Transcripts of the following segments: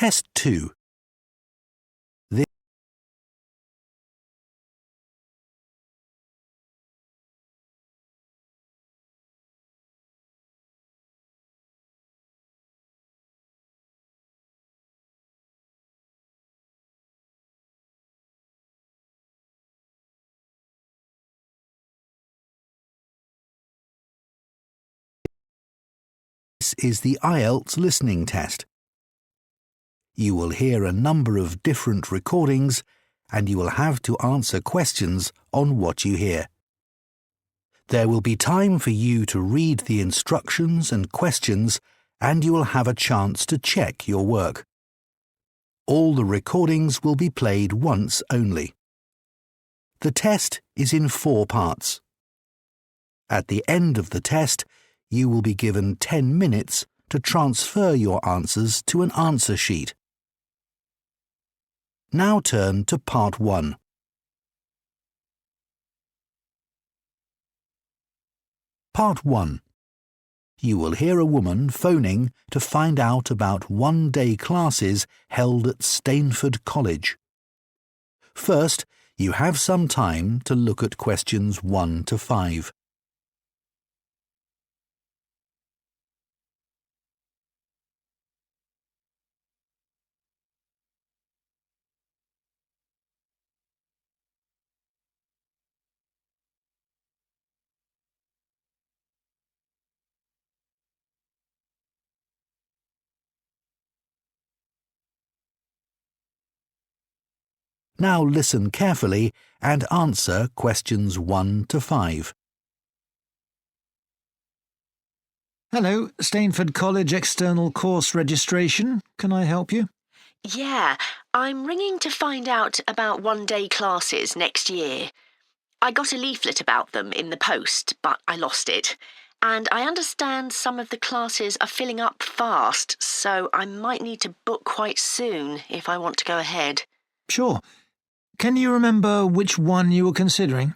Test 2. This is the IELTS listening test. You will hear a number of different recordings and you will have to answer questions on what you hear. There will be time for you to read the instructions and questions and you will have a chance to check your work. All the recordings will be played once only. The test is in 4 parts. At the end of the test, you will be given 10 minutes to transfer your answers to an answer sheet. Now turn to Part 1. Part 1. You will hear a woman phoning to find out about one-day classes held at Stainford College. First, you have some time to look at questions 1 to 5. Now listen carefully and answer questions 1 to 5. Hello, Stainford College External Course Registration. Can I help you? Yeah, I'm ringing to find out about one-day classes next year. I got a leaflet about them in the post, but I lost it. And I understand some of the classes are filling up fast, so I might need to book quite soon if I want to go ahead. Sure. Can you remember which one you were considering?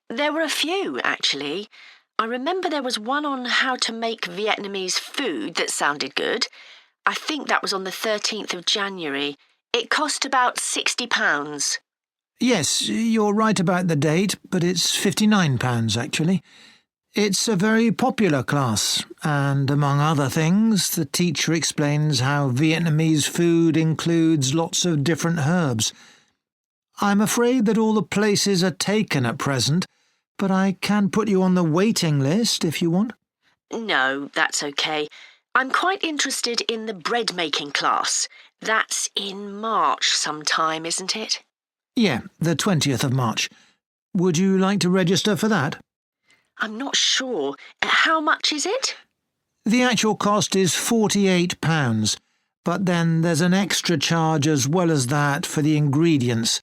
There were a few, actually. I remember there was one on how to make Vietnamese food that sounded good. I think that was on the 13th of January. It cost about £60. Yes, you're right about the date, but it's £59 actually. It's a very popular class, and among other things, the teacher explains how Vietnamese food includes lots of different herbs. I'm afraid that all the places are taken at present, but I can put you on the waiting list if you want. No, that's okay. I'm quite interested in the bread-making class. That's in March sometime, isn't it? Yeah, the 20th of March. Would you like to register for that? I'm not sure. How much is it? The actual cost is £48, but then there's an extra charge as well as that for the ingredients.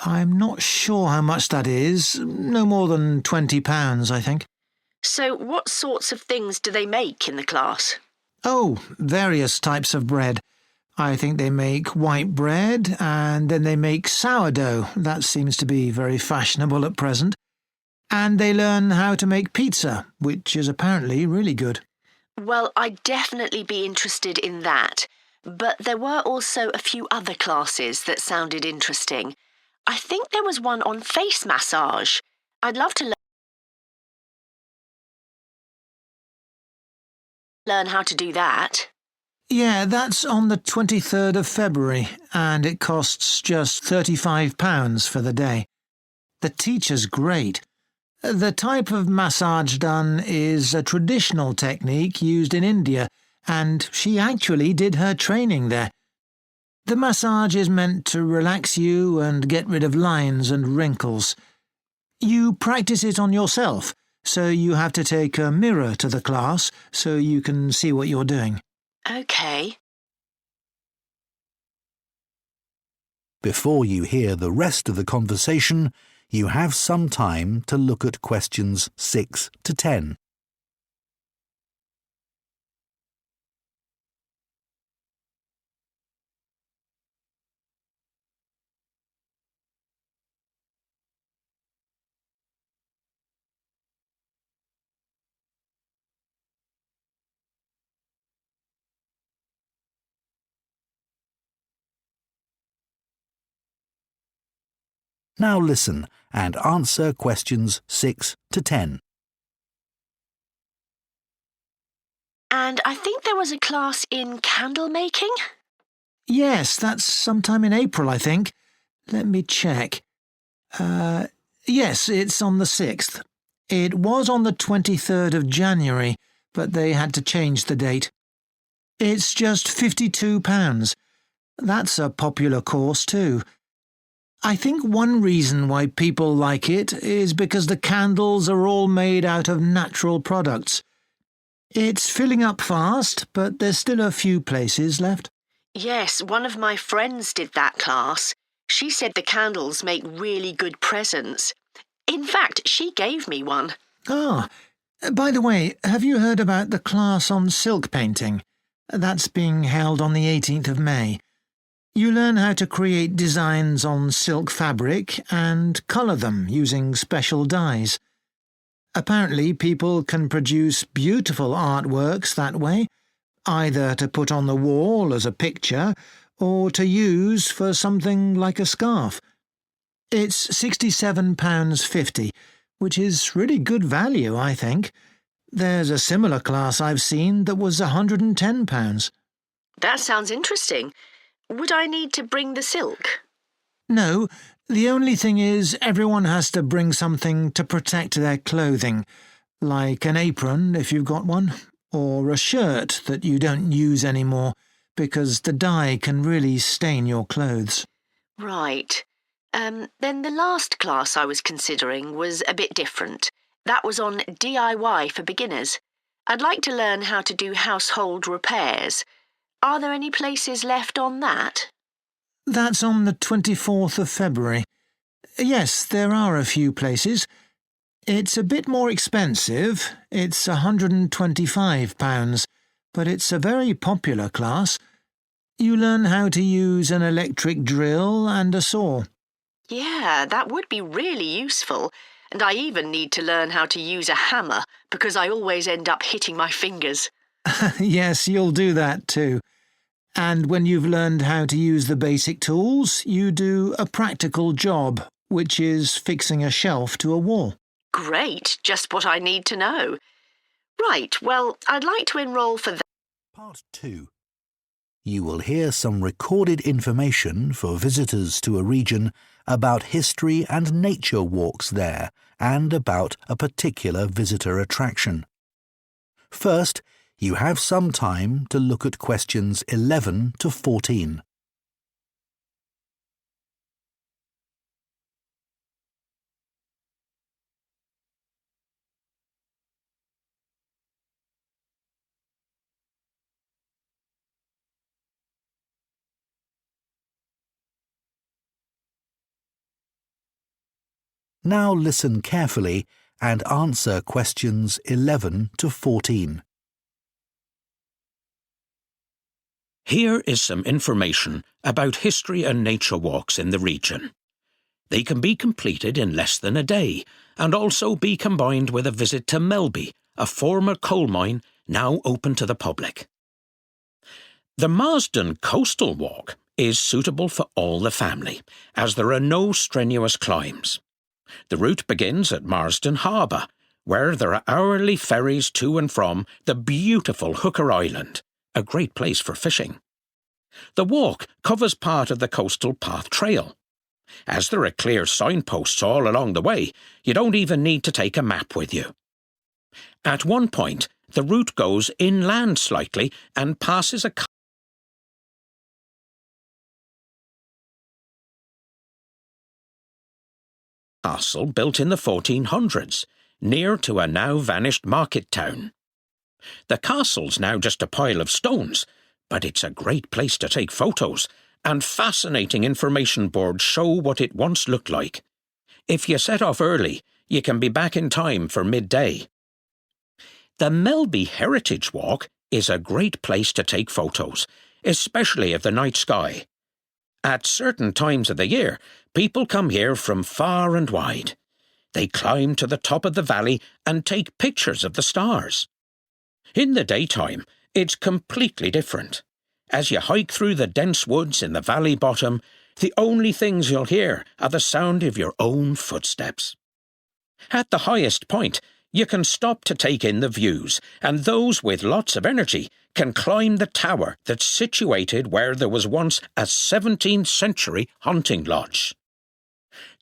I'm not sure how much that is. No more than £20, I think. So what sorts of things do they make in the class? Oh, various types of bread. I think they make white bread, and then they make sourdough. That seems to be very fashionable at present. And they learn how to make pizza, which is apparently really good. Well, I'd definitely be interested in that. But there were also a few other classes that sounded interesting. I think there was one on face massage. I'd love to learn how to do that. Yeah, that's on the 23rd of February, and it costs just £35 for the day. The teacher's great. The type of massage done is a traditional technique used in India, and she actually did her training there. The massage is meant to relax you and get rid of lines and wrinkles. You practice it on yourself, so you have to take a mirror to the class so you can see what you're doing. OK. Before you hear the rest of the conversation, you have some time to look at questions 6 to 10. Now listen and answer questions 6 to 10. And I think there was a class in candle making. Yes, that's sometime in April, I think. Let me check. Yes, it's on the 6th. It was on the 23rd of January, but they had to change the date. It's just £52. That's a popular course too. I think one reason why people like it is because the candles are all made out of natural products. It's filling up fast, but there's still a few places left. Yes, one of my friends did that class. She said the candles make really good presents. In fact, she gave me one. Ah, by the way, have you heard about the class on silk painting? That's being held on the 18th of May. You learn how to create designs on silk fabric and colour them using special dyes. Apparently, people can produce beautiful artworks that way, either to put on the wall as a picture or to use for something like a scarf. It's £67.50, which is really good value, I think. There's a similar class I've seen that was £110. That sounds interesting. Would I need to bring the silk? No, the only thing is everyone has to bring something to protect their clothing, like an apron if you've got one, or a shirt that you don't use anymore, because the dye can really stain your clothes. Right. Then the last class I was considering was a bit different. That was on DIY for beginners. I'd like to learn how to do household repairs. Are there any places left on that? That's on the 24th of February. Yes, there are a few places. It's a bit more expensive. It's £125, but it's a very popular class. You learn how to use an electric drill and a saw. Yeah, that would be really useful. And I even need to learn how to use a hammer because I always end up hitting my fingers. Yes, you'll do that too. And when you've learned how to use the basic tools, you do a practical job, which is fixing a shelf to a wall. Great, just what I need to know. Right, well, I'd like to enrol for that. Part 2. You will hear some recorded information for visitors to a region about history and nature walks there and about a particular visitor attraction. First, you have some time to look at questions 11 to 14. Now listen carefully and answer questions 11 to 14. Here is some information about history and nature walks in the region. They can be completed in less than a day and also be combined with a visit to Melby, a former coal mine now open to the public. The Marsden Coastal Walk is suitable for all the family, as there are no strenuous climbs. The route begins at Marsden Harbour, where there are hourly ferries to and from the beautiful Hooker Island, a great place for fishing. The walk covers part of the Coastal Path Trail. As there are clear signposts all along the way, you don't even need to take a map with you. At one point, the route goes inland slightly and passes a castle built in the 1400s, near to a now vanished market town. The castle's now just a pile of stones, but it's a great place to take photos, and fascinating information boards show what it once looked like. If you set off early, you can be back in time for midday. The Melby Heritage Walk is a great place to take photos, especially of the night sky. At certain times of the year, people come here from far and wide. They climb to the top of the valley and take pictures of the stars. In the daytime, it's completely different. As you hike through the dense woods in the valley bottom, The only things you'll hear are the sound of your own footsteps. At the highest point, you can stop to take in the views, and those with lots of energy can climb the tower that's situated where there was once a 17th century hunting lodge.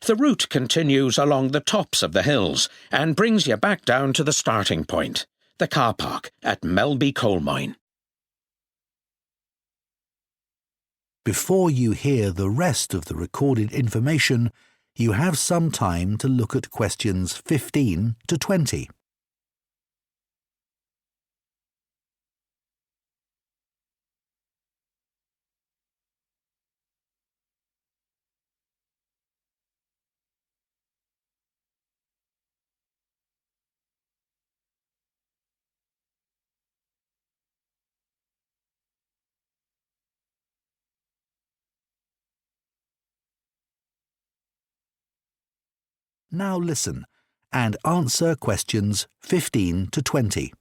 The route continues along the tops of the hills and brings you back down to the starting point, the car park at Melby Coal Mine. Before you hear the rest of the recorded information, you have some time to look at questions 15 to 20. Now listen and answer questions 15 to 20.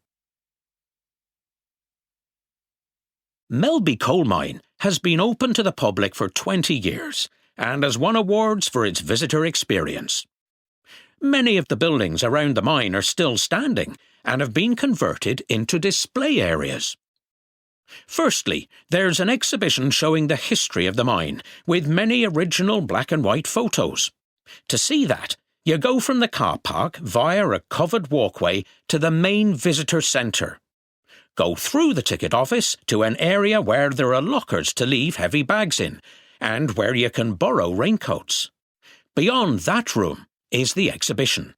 Melby Coal Mine has been open to the public for 20 years and has won awards for its visitor experience. Many of the buildings around the mine are still standing and have been converted into display areas. Firstly, there's an exhibition showing the history of the mine, with many original black and white photos. To see that, you go from the car park via a covered walkway to the main visitor centre. Go through the ticket office to an area where there are lockers to leave heavy bags in, and where you can borrow raincoats. Beyond that room is the exhibition.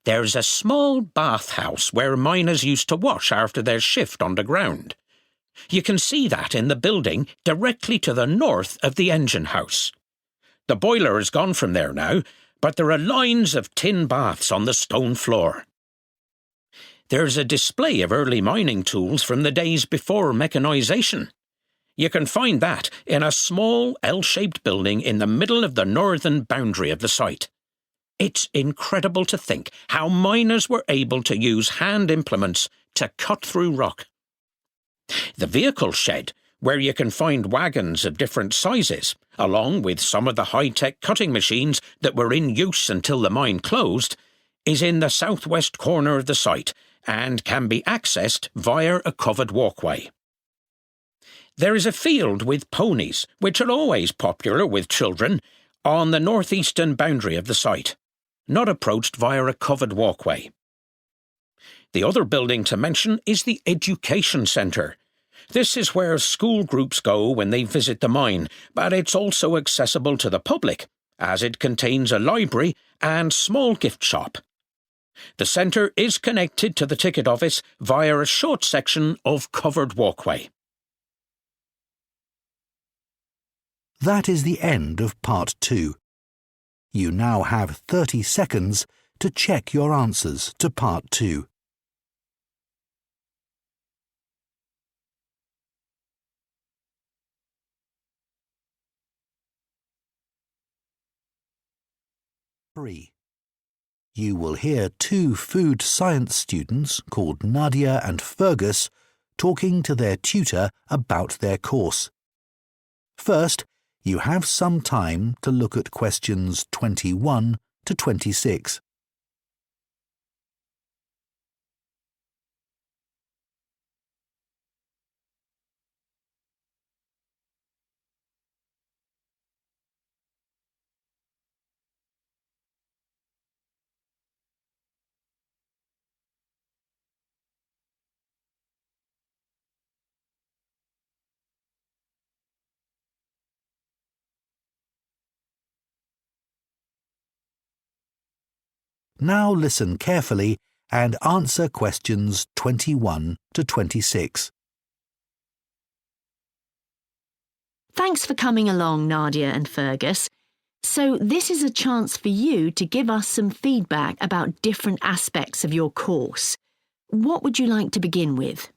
There's a small bathhouse where miners used to wash after their shift underground. You can see that in the building directly to the north of the engine house. The boiler has gone from there now, but there are lines of tin baths on the stone floor. There's a display of early mining tools from the days before mechanisation. You can find that in a small L-shaped building in the middle of the northern boundary of the site. It's incredible to think how miners were able to use hand implements to cut through rock. The vehicle shed, where you can find wagons of different sizes, along with some of the high-tech cutting machines that were in use until the mine closed, is in the southwest corner of the site and can be accessed via a covered walkway. There is a field with ponies, which are always popular with children, on the northeastern boundary of the site, not approached via a covered walkway. The other building to mention is the Education Centre. This is where school groups go when they visit the mine, but it's also accessible to the public, as it contains a library and small gift shop. The centre is connected to the ticket office via a short section of covered walkway. That is the end of part 2. You now have 30 seconds to check your answers to part 2. You will hear 2 food science students called Nadia and Fergus talking to their tutor about their course. First, you have some time to look at questions 21 to 26. Now listen carefully and answer questions 21 to 26. Thanks for coming along, Nadia and Fergus. So this is a chance for you to give us some feedback about different aspects of your course. What would you like to begin with?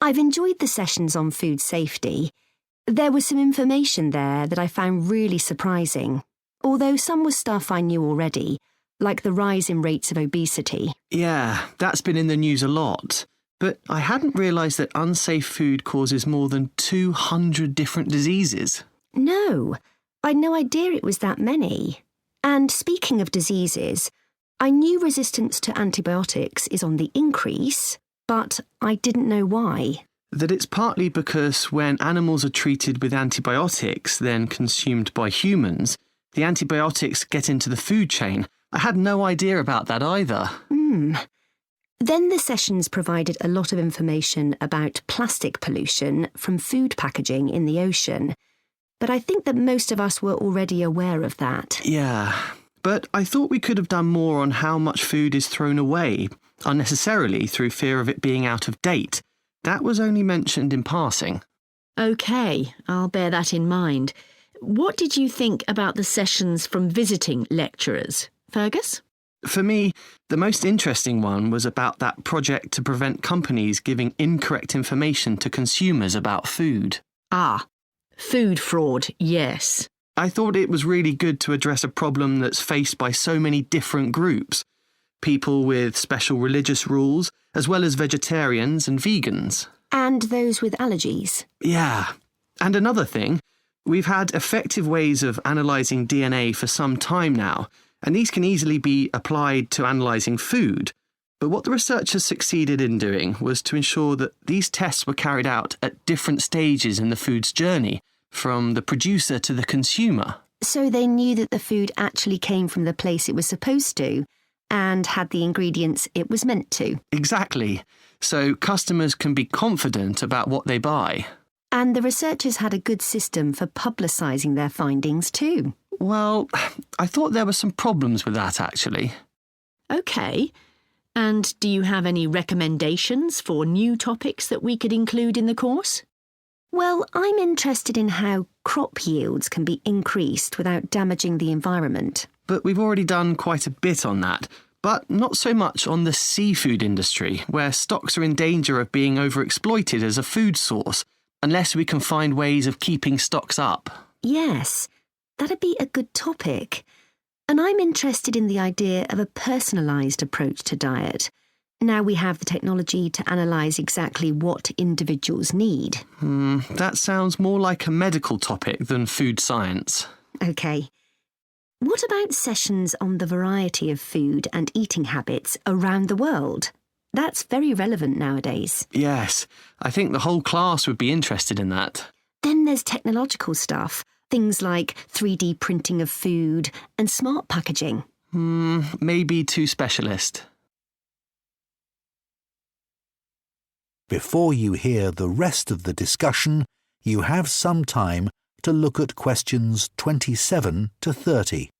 I've enjoyed the sessions on food safety. There was some information there that I found really surprising, although some was stuff I knew already, like the rise in rates of obesity. Yeah, that's been in the news a lot. But I hadn't realised that unsafe food causes more than 200 different diseases. No, I'd no idea it was that many. And speaking of diseases, I knew resistance to antibiotics is on the increase, but I didn't know why. That it's partly because when animals are treated with antibiotics, then consumed by humans, the antibiotics get into the food chain. I had no idea about that either. Then the sessions provided a lot of information about plastic pollution from food packaging in the ocean. But I think that most of us were already aware of that. Yeah, but I thought we could have done more on how much food is thrown away, unnecessarily through fear of it being out of date. That was only mentioned in passing. OK, I'll bear that in mind. What did you think about the sessions from visiting lecturers? Fergus? For me, the most interesting one was about that project to prevent companies giving incorrect information to consumers about food. Ah, food fraud, yes. I thought it was really good to address a problem that's faced by so many different groups. People with special religious rules, as well as vegetarians and vegans. And those with allergies. Yeah. And another thing, we've had effective ways of analysing DNA for some time now, and these can easily be applied to analysing food. But what the researchers succeeded in doing was to ensure that these tests were carried out at different stages in the food's journey, from the producer to the consumer. So they knew that the food actually came from the place it was supposed to, and had the ingredients it was meant to. Exactly. So customers can be confident about what they buy. And the researchers had a good system for publicising their findings too. Well, I thought there were some problems with that, actually. OK. And do you have any recommendations for new topics that we could include in the course? Well, I'm interested in how crop yields can be increased without damaging the environment. But we've already done quite a bit on that, but not so much on the seafood industry, where stocks are in danger of being overexploited as a food source, unless we can find ways of keeping stocks up. Yes, that'd be a good topic. And I'm interested in the idea of a personalised approach to diet. Now we have the technology to analyse exactly what individuals need. That sounds more like a medical topic than food science. OK. What about sessions on the variety of food and eating habits around the world? That's very relevant nowadays. Yes, I think the whole class would be interested in that. Then there's technological stuff, things like 3D printing of food and smart packaging. Maybe too specialist. Before you hear the rest of the discussion, you have some time to look at questions 27 to 30.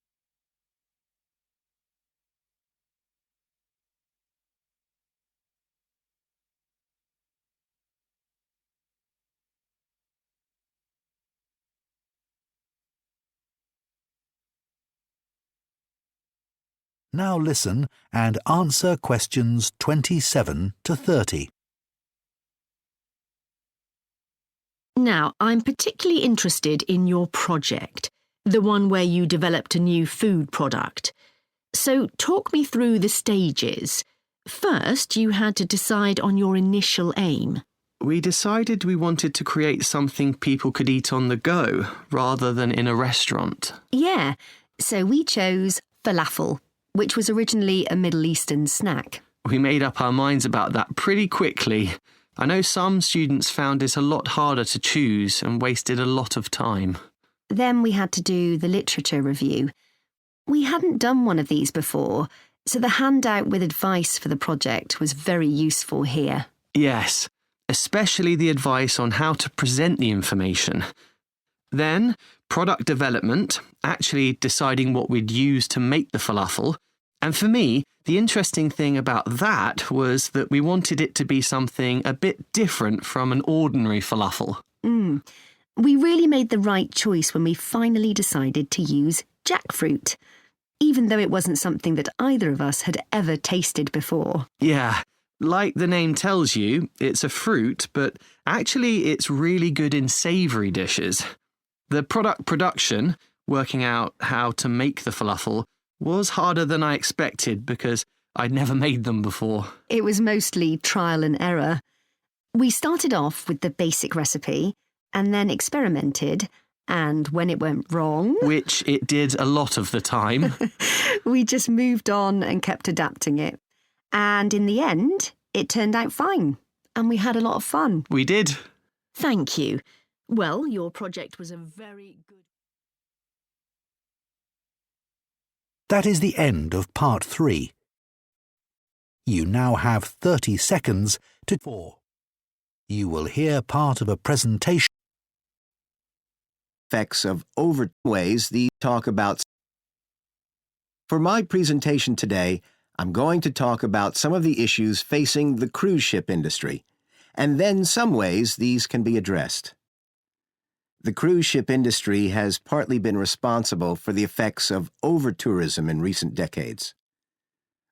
Now listen and answer questions 27 to 30. Now, I'm particularly interested in your project, the one where you developed a new food product. So talk me through the stages. First, you had to decide on your initial aim. We decided we wanted to create something people could eat on the go, rather than in a restaurant. Yeah, so we chose falafel, which was originally a Middle Eastern snack. We made up our minds about that pretty quickly. I know some students found it a lot harder to choose and wasted a lot of time. Then we had to do the literature review. We hadn't done one of these before, so the handout with advice for the project was very useful here. Yes, especially the advice on how to present the information. Then, product development, actually deciding what we'd use to make the falafel. And for me, the interesting thing about that was that we wanted it to be something a bit different from an ordinary falafel. We really made the right choice when we finally decided to use jackfruit, even though it wasn't something that either of us had ever tasted before. Yeah, like the name tells you, it's a fruit, but actually it's really good in savoury dishes. The product production, working out how to make the falafel, was harder than I expected because I'd never made them before. It was mostly trial and error. We started off with the basic recipe and then experimented And when it went wrong, which it did a lot of the time, we just moved on and kept adapting it. And in the end, it turned out fine. And we had a lot of fun. we did. Thank you. Well, your project was a very good... That is the end of part 3. You now have 30 seconds to 4. You will hear part of a presentation. Effects of over ways these talk about. For my presentation today, I'm going to talk about some of the issues facing the cruise ship industry, and then some ways these can be addressed. The cruise ship industry has partly been responsible for the effects of over-tourism in recent decades.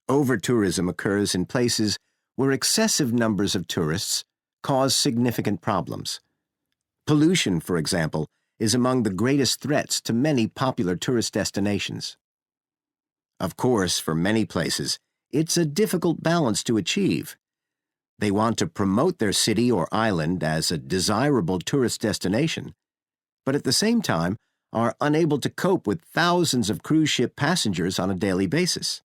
Over-tourism occurs in places where excessive numbers of tourists cause significant problems. Pollution, for example, is among the greatest threats to many popular tourist destinations. Of course, for many places, it's a difficult balance to achieve. They want to promote their city or island as a desirable tourist destination, but at the same time are unable to cope with thousands of cruise ship passengers on a daily basis.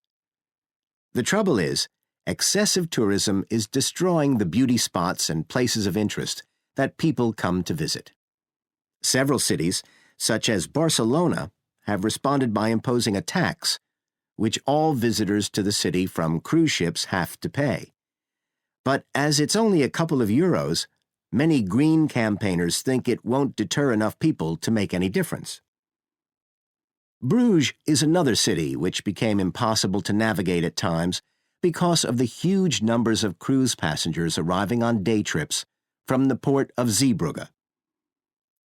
The trouble is, excessive tourism is destroying the beauty spots and places of interest that people come to visit. Several cities, such as Barcelona, have responded by imposing a tax, which all visitors to the city from cruise ships have to pay. But as it's only a couple of euros, many green campaigners think it won't deter enough people to make any difference. Bruges is another city which became impossible to navigate at times because of the huge numbers of cruise passengers arriving on day trips from the port of Zeebrugge.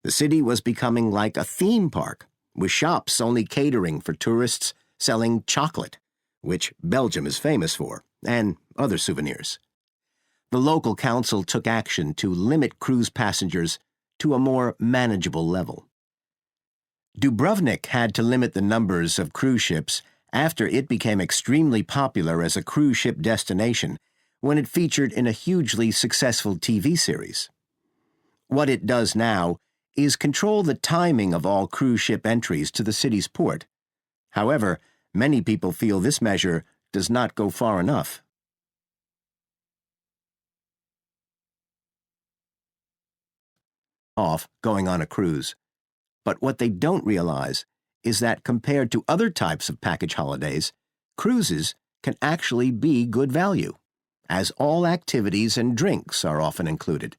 The city was becoming like a theme park, with shops only catering for tourists selling chocolate, which Belgium is famous for, and other souvenirs. The local council took action to limit cruise passengers to a more manageable level. Dubrovnik had to limit the numbers of cruise ships after it became extremely popular as a cruise ship destination when it featured in a hugely successful TV series. What it does now is control the timing of all cruise ship entries to the city's port. However, many people feel this measure does not go far enough. Off going on a cruise. But what they don't realize is that compared to other types of package holidays, cruises can actually be good value, as all activities and drinks are often included.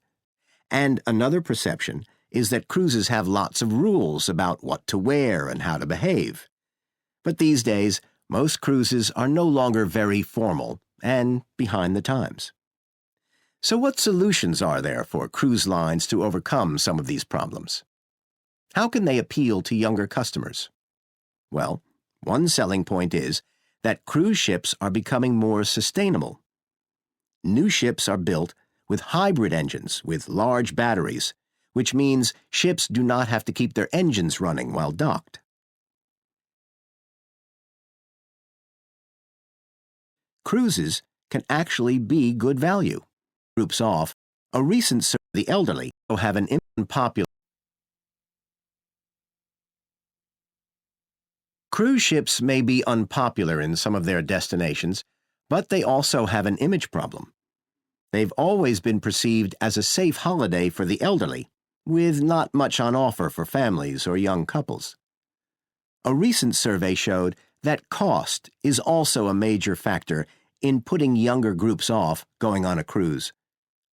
And another perception is that cruises have lots of rules about what to wear and how to behave. But these days, most cruises are no longer very formal and behind the times. So what solutions are there for cruise lines to overcome some of these problems? How can they appeal to younger customers? Well, one selling point is that cruise ships are becoming more sustainable. New ships are built with hybrid engines with large batteries, which means ships do not have to keep their engines running while docked. Cruises can actually be good value. Groups off, a recent survey of the elderly have an unpopular. Cruise ships may be unpopular in some of their destinations, but they also have an image problem. They've always been perceived as a safe holiday for the elderly, with not much on offer for families or young couples. A recent survey showed that cost is also a major factor in putting younger groups off going on a cruise.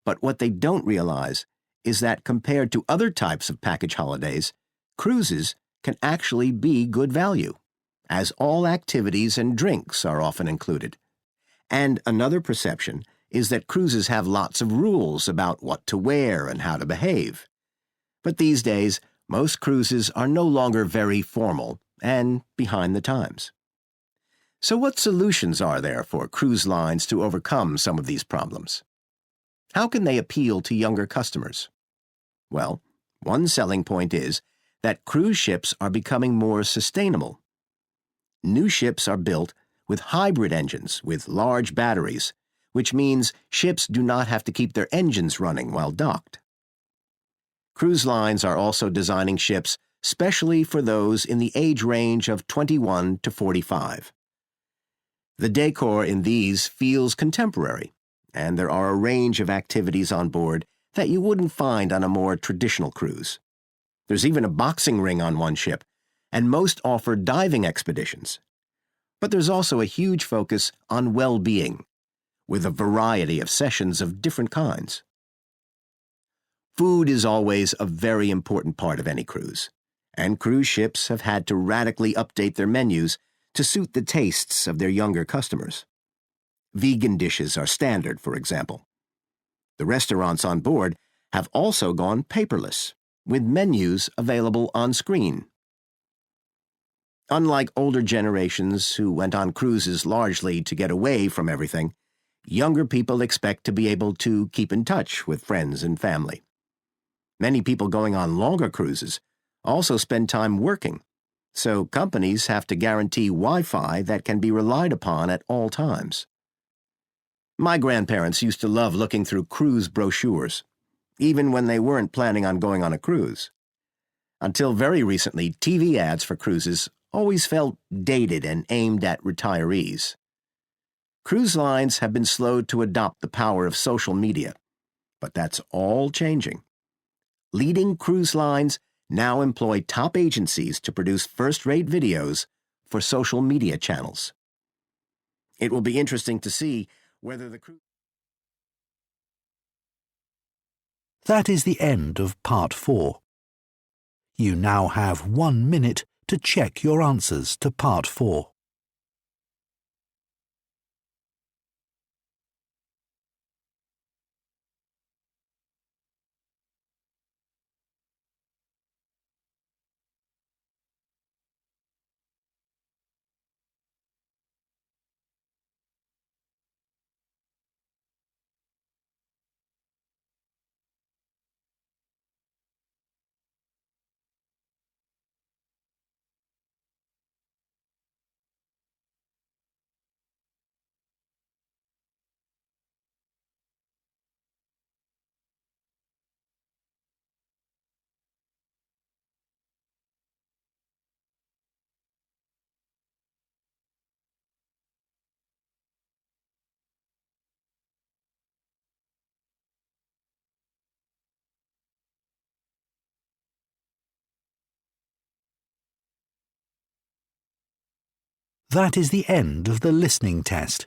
But what they don't realize is that compared to other types of package holidays, cruises can actually be good value, as all activities and drinks are often included. And another perception is that cruises have lots of rules about what to wear and how to behave. But these days, most cruises are no longer very formal and behind the times. So what solutions are there for cruise lines to overcome some of these problems? How can they appeal to younger customers? Well, one selling point is that cruise ships are becoming more sustainable. New ships are built with hybrid engines with large batteries, which means ships do not have to keep their engines running while docked. Cruise lines are also designing ships especially for those in the age range of 21 to 45. The decor in these feels contemporary, and there are a range of activities on board that you wouldn't find on a more traditional cruise. There's even a boxing ring on one ship, and most offer diving expeditions. But there's also a huge focus on well-being, with a variety of sessions of different kinds. Food is always a very important part of any cruise, and cruise ships have had to radically update their menus to suit the tastes of their younger customers. Vegan dishes are standard, for example. The restaurants on board have also gone paperless, with menus available on screen. Unlike older generations who went on cruises largely to get away from everything, younger people expect to be able to keep in touch with friends and family. Many people going on longer cruises also spend time working, so companies have to guarantee Wi-Fi that can be relied upon at all times. My grandparents used to love looking through cruise brochures, even when they weren't planning on going on a cruise. Until very recently, TV ads for cruises always felt dated and aimed at retirees. Cruise lines have been slow to adopt the power of social media, but that's all changing. Leading cruise lines now employ top agencies to produce first-rate videos for social media channels. It will be interesting to see whether the cruise... That is the end of Part 4. You now have 1 minute to check your answers to Part 4. That is the end of the listening test.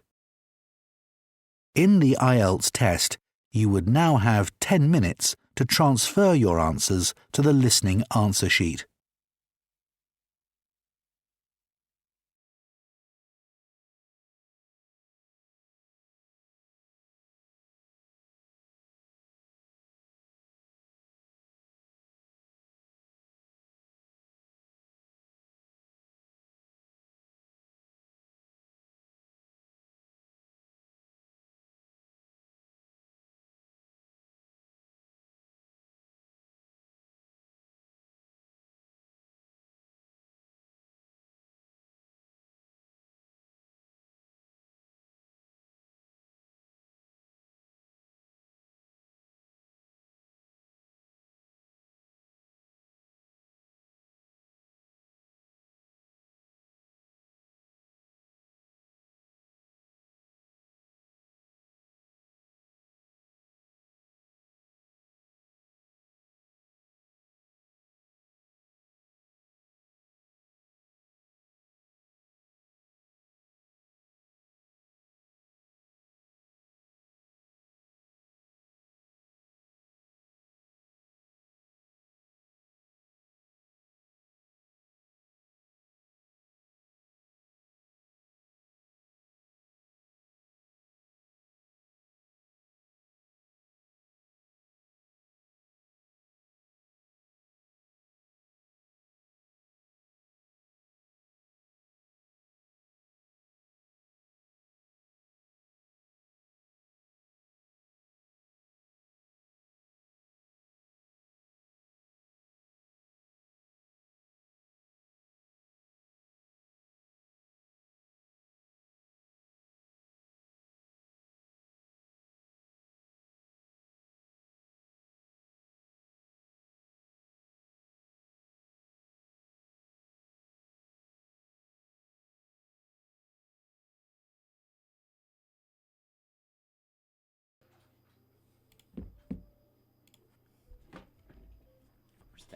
In the IELTS test, you would now have 10 minutes to transfer your answers to the listening answer sheet.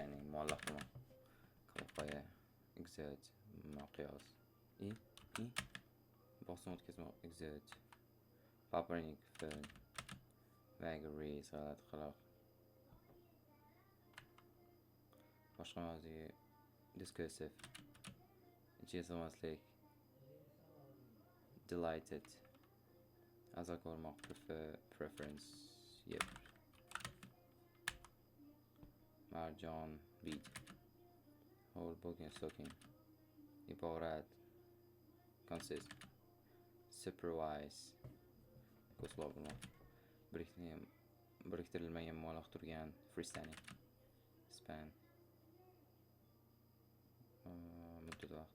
sustaining muallaq qilmoq qilib qo'ya exert miqyos i bosim o'tkazmoq exert papering film vagaries g'alati qiroq boshqa mavzuga discursive jezmaslik delighted a'zo ko'rmoq preference yep marjon beat whole booking soaking iborat consist supervise ko'zlov biriktirilmagan muallaq turgan freestanding span muddat vaqt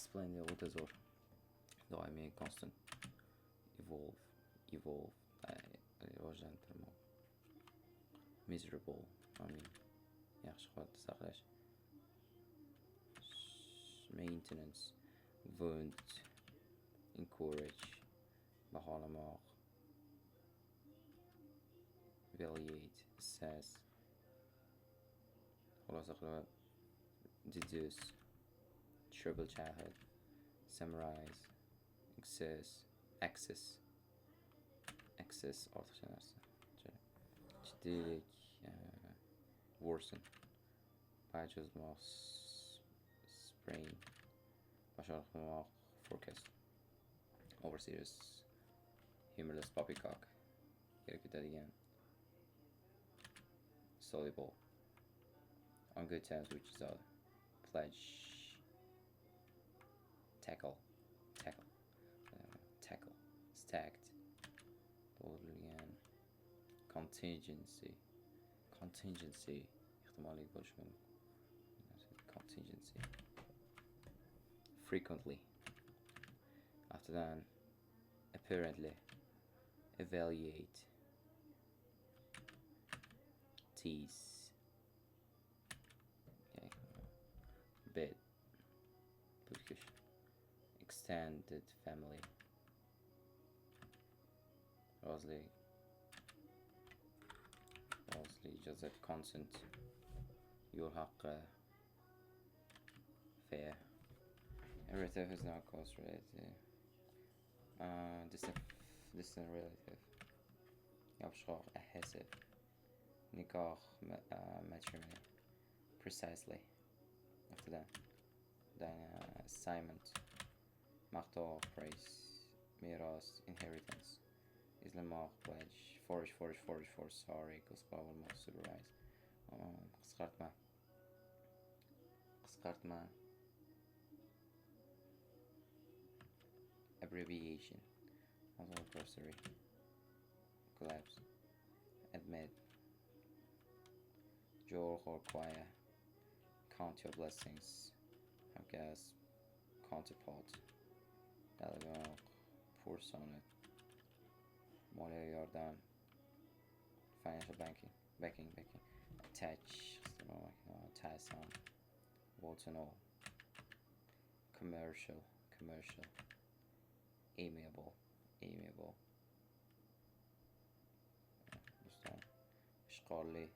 splendid o'ta zo'r doimiy constant evolve rivojlantirmoq miserable yaxshi holatda saqlash maintenance wound encourage baholamoq evaluate assess xulosa qilib deduce trouble childhood summarize access ortiqcha narsa jiddiylik worsen paychozmoq sprain bashar qilmoq forecast overseers humorless poppycock kelib ketadigan soluble on good terms with each other pledge tackle stacked to'g'rilgan contingency ehtimoliy bo'lishi mumkin contingency frequently after that apparently evaluate tease okay. Bed bookish extended family Rosley Joseph consent your haqqi fair relative is not close relative distant relative yopishqoq adhesive nikoh matrimony precisely after that then assignment maqtov praise meros inheritance izlamoq pledge forage sorry qo'zg'olmoq supervise qisqartma abbreviation grocery collapse admit Joel or choir count your blessings have gas counterpart Dalibok pour sonnet moliyaviy yordam financial backing attach ties on Walton all commercial amiable ishqorli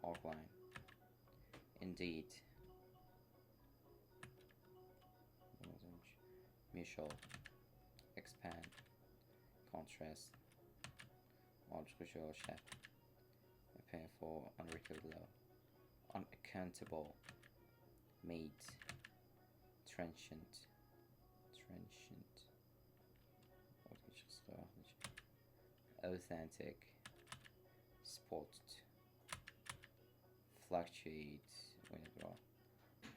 outline indeed mutual expand contrast artificial chat paying for unrecoverable unaccountable made trenchant authentic spotted fluctuate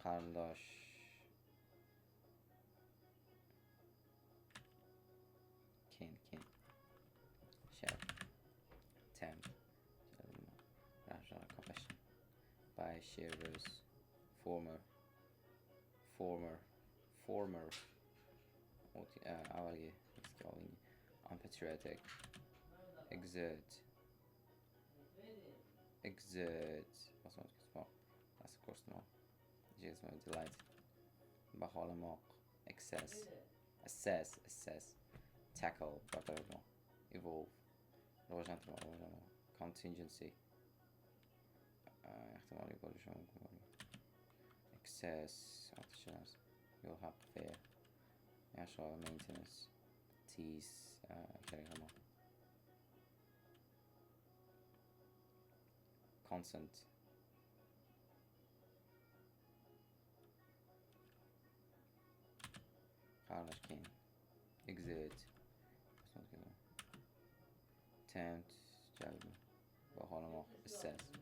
qarindosh kin share temp compassion by sharers former avvalgi unpatriotic exert delight baholamoq assess tackle evolve rivojlantirmoq contingency. احتمال يقول شو ممكن excess alterations. You'll have fair. Actual maintenance. Teas. كلمة. Consent. خارج كين. Exit. Tempt. جلب. بحال ما assess.